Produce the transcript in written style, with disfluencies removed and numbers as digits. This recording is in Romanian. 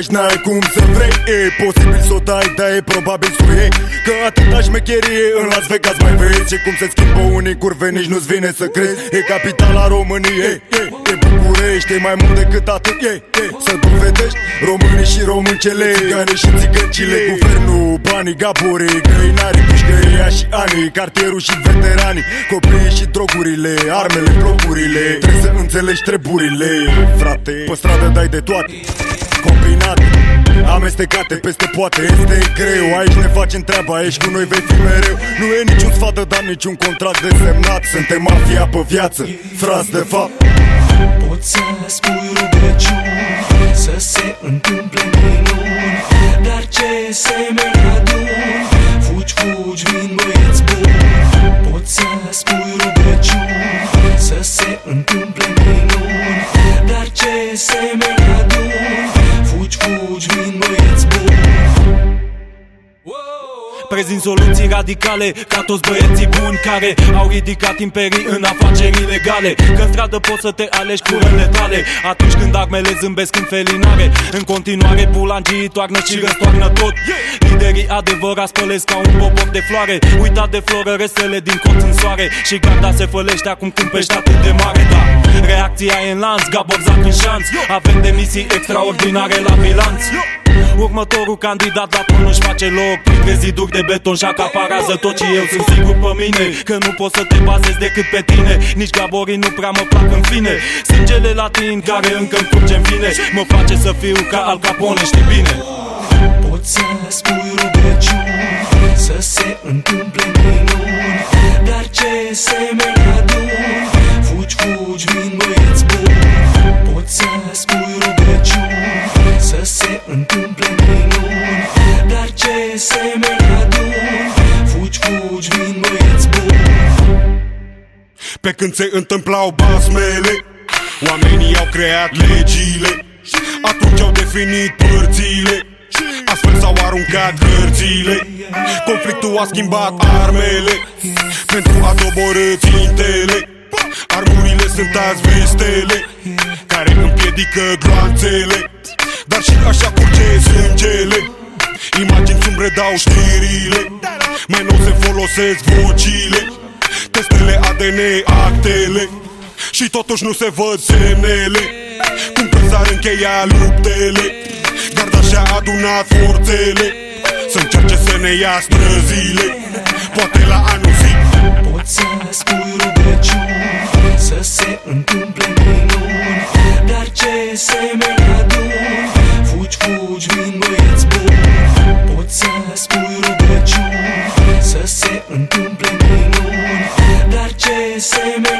faci, n-ai cum să vrei. E posibil să o dai, dar e probabil să o iei, că atâta șmecherie în Las Vegas mai vezi. Și cum se schimbă unii curve, nici nu-ți vine să crezi. E capitala României, e București, e mai mult decât atât. Să dovedești românii și româncele, țigane și țigăncile, guvernul, banii, gaborii, găinarii, pușcăria și anii, cartierul și veteranii, copiii și drogurile, armele, blocurile. Trebuie să înțelegi treburile, frate. Pe stradă dai de toate, combinate, amestecate peste poate. Este greu, aici ne facem treaba, aici cu noi vei fi mereu. Nu e niciun sfat, dar niciun contract desemnat. Suntem mafia pe viață, frați de fapt. Poți să spui rugăciuni, să se întâmple minuni, dar ce semeni aduni, fugi, fugi, vin băieți buni. Poți să spui rugăciuni, să se întâmple minuni, dar ce semeni aduni, fugi, fugi, vin băieți buni. Prezint soluții radicale ca toți băieții buni care au ridicat imperii în afaceri ilegale. Că în stradă poți să te alegi cu rănile tale, atunci când armele zâmbesc în felinare. În continuare bulangii toarnă și răstoarnă tot. Liderii adevărat spălesc ca un boboc de floare, uitat de floră resele din colț în soare. Și garda se fălește acum cum pești atât de mare. Da, reacția e în lanț, Gabor Zac în șanț. Avem demisii extraordinare la bilanț. Următorul candidat la tron își face loc printre ziduri de beton și acaparează tot. Și eu sunt sigur pe mine că nu poți să te bazezi decât pe tine. Nici gaborii nu prea mă plac în fine. Sângele latin care încă-mi curge-n vine mă face să fiu ca Al Capone, știi bine. Poți să spui rugăciuni, să se întâmple minuni, dar ce semeni aduni, fugi, fugi, vin băieți buni. Poți să spui rugăciuni, să se întâmple minuni, dar ce semeni aduni, fugi, fugi, vin băieți buni. Pe când se întâmplau basmele, oamenii au creat legile, atunci au definit părțile, astfel s-au aruncat hărțile. Conflictul a schimbat armele pentru a doborî țintele. Armurile sunt azi vestele care împiedică gloanțele, dar și așa curge sângele. Imagini sumbre dau știrile, mai nou se folosesc vocile, testele ADN, actele, și totuși nu se văd semnele. Cum că s-ar încheia luptele, garda și-a adunat forțele să încerce să ne ia străzile, poate la anul zi. Poți să spui rugăciuni, să se întâmple minuni, dar ce semeni aduni, fugi, fugi, vin băieți buni. Poți să spui rugăciuni, să se întâmple minuni, dar ce semeni